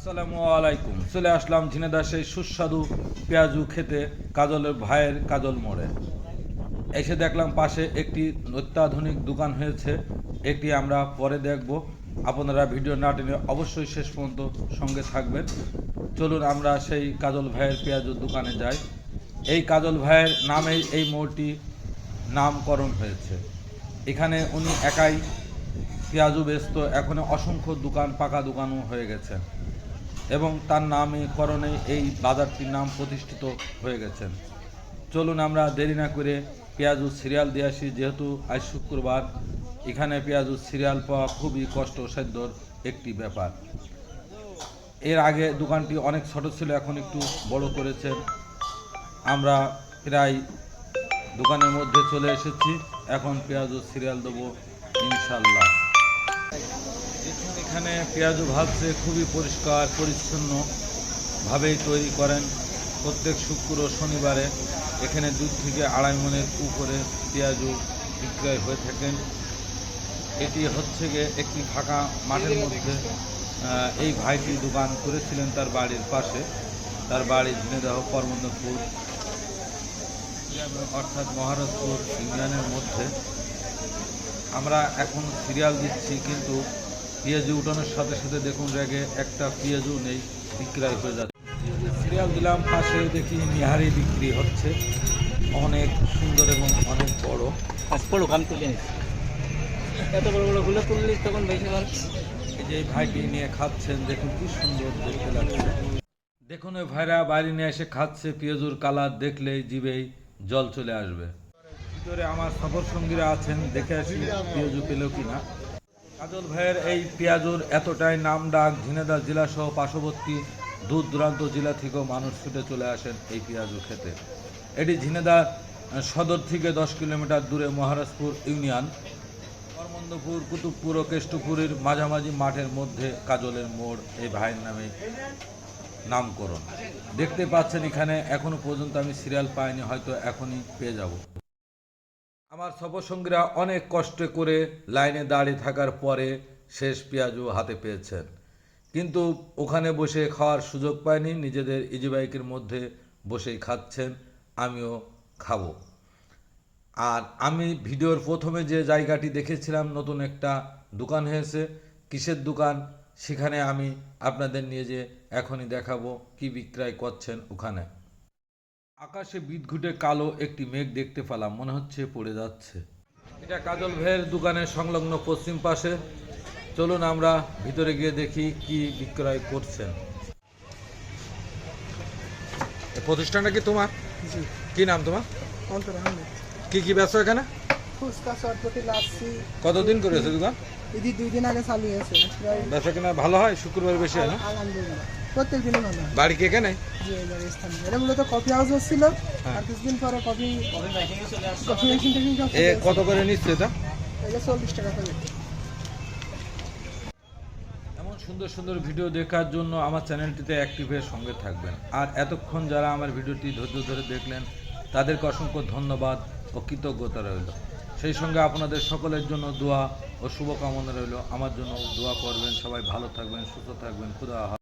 আসসালামু আলাইকুম। চলে আসলাম ঝিনেদা সেই সুস্বাদু পেঁয়াজু খেতে কাজলের ভাইয়ের কাজল মোড়ে। এসে দেখলাম পাশে একটি অত্যাধুনিক দোকান হয়েছে, একটি আমরা পরে দেখব। আপনারা ভিডিও না টেনে অবশ্যই শেষ পর্যন্ত সঙ্গে থাকবেন। চলুন আমরা সেই কাজল ভাইয়ের পেঁয়াজুর দোকানে যাই। এই কাজল ভাইয়ের নামেই এই মোড়টি নামকরণ হয়েছে। এখানে উনি একাই পেঁয়াজু বেচত, এখন অসংখ্য দোকান, পাকা দোকানও হয়ে গেছে এবং তার নামকরণে এই বাজারটির নাম প্রতিষ্ঠিত হয়ে গেছেন। চলুন আমরা দেরি না করে পেঁয়াজু সিরিয়াল দিয়ে আসি, যেহেতু আজ শুক্রবার এখানে পেঁয়াজু সিরিয়াল পাওয়া খুবই কষ্টসাধ্যর একটি ব্যাপার। এর আগে দোকানটি অনেক ছোট ছিল, এখন একটু বড় করেছেন। আমরা প্রায় দোকানের মধ্যে চলে এসেছি, এখন পেঁয়াজু সিরিয়াল দেবো ইনশাল্লাহ। এখানে পেঁয়াজু ভাজছে, খুবই পরিষ্কার পরিচ্ছন্নভাবেই তৈরি করেন। প্রত্যেক শুক্র ও শনিবারে এখানে 2 থেকে 2.5 মণের উপরে পেঁয়াজু বিক্রয় হয়ে থাকেন। এটি হচ্ছে গিয়ে একটি ফাঁকা মাঠের মধ্যে এই ভাইটি দোকান করেছিলেন তার বাড়ির পাশে। তার বাড়ি ঝিনেদাহ করমন্দপুর, অর্থাৎ মহারাজপুর ইউনিয়নের মধ্যে। আমরা এখন সিরিয়াল দিচ্ছি, কিন্তু পেঁয়াজু উঠানোর সাথে সাথে দেখুন রেগে একটা পেঁয়াজু নেই, বিক্রয় হয়ে যাচ্ছে। সিরিয়াল দিলাম, পাশে দেখি নিহারি বিক্রি হচ্ছে, অনেক সুন্দর এবং অনেক বড়। এত বড় বড় গুলো তুললি তখন বেশি ভালো। এই যে ভাইটি নিয়ে খাচ্ছেন, দেখুন কি সুন্দর দেখতে লাগছে। দেখুন ওই ভাইরা বাড়ি নিয়ে এসে খাচ্ছে, পেঁয়াজুর কালার দেখলেই জিভেই জল চলে আসবে। ভিতরে আমার সফর সঙ্গীরা আছেন, দেখে আসি পেঁয়াজু পেল কিনা। কাজল ভাইয়ের এই পেঁয়াজুর এতটাই নাম ডাক, ঝিনেদা জেলা সহ পার্শ্ববর্তী দূর দূরান্ত জেলা থেকেও মানুষ ছুটে চলে আসেন এই পেঁয়াজু খেতে। এটি ঝিনেদা সদর থেকে 10 কিলোমিটার দূরে মহারাজপুর ইউনিয়ন, করমন্দপুর, কুতুবপুর ও কেষ্টপুরের মাঝামাঝি মাঠের মধ্যে কাজলের মোড় এই ভাইয়ের নামে নামকরণ। দেখতে পাচ্ছেন এখানে এখনো পর্যন্ত আমি সিরিয়াল পাইনি, হয়তো এখনই পেয়ে যাব। আমার সফরসঙ্গীরা অনেক কষ্ট করে লাইনে দাঁড়িয়ে থাকার পরে শেষ পেঁয়াজু হাতে পেয়েছেন, কিন্তু ওখানে বসে খাওয়ার সুযোগ পায়নি, নিজেদের ইজি বাইকের মধ্যে বসেই খাচ্ছেন। আমিও খাবো। আর আমি ভিডিওর প্রথমে যে জায়গাটি দেখেছিলাম, নতুন একটা দোকান হয়েছে, কিসের দোকান, সেখানে আমি আপনাদের নিয়ে যে এখনই দেখাবো কি বিক্রয় করছেন ওখানে। আকাশে বিদঘুটে কালো একটি মেঘ দেখতে পেলাম, মনে হচ্ছে পড়ে যাচ্ছে। এটা কাজল ভাইয়ের দোকানের সংলগ্ন পশ্চিম পাশে। চলুন আমরা ভিতরে গিয়ে দেখি কি বিক্রয় করছেন। প্রতিষ্ঠানটা কি তোমার? কি নাম তোমার? কি কি ব্যবসা এখানে? ফুচকা, চটপটি, লাচ্ছি। কতদিন করেছে দোকান? এটি 2 দিন আগে চালু হয়েছে। ব্যবসা কেনা ভালো হয়? শুক্রবার বেশি হয় না? আলহামদুলিল্লাহ, প্রত্যেক দিনই ভালো হয়। বাড়ি কে কেনে? জি, এই বাড়ির স্থান। এটা মূলত কফি হাউস ছিল, আর কিছুদিন পরে কফি মেশিন টেশিন সব। কত করে নিচ্ছে এটা? এটা 40 টাকা করে। এমন সুন্দর সুন্দর ভিডিও দেখার জন্য আমার চ্যানেলটিতে অ্যাক্টিভের সঙ্গে থাকবেন। আর এতক্ষণ যারা আমার ভিডিওটি ধৈর্য ধরে দেখলেন, তাদেরকে অসংখ্য ধন্যবাদ ও কৃতজ্ঞতা রইল। সেই সঙ্গে আপনাদের সকলের জন্য দোয়া ও শুভকামনা রইল। আমার জন্য দোয়া করবেন। সবাই ভালো থাকবেন, সুস্থ থাকবেন। খুদা হাফেজ।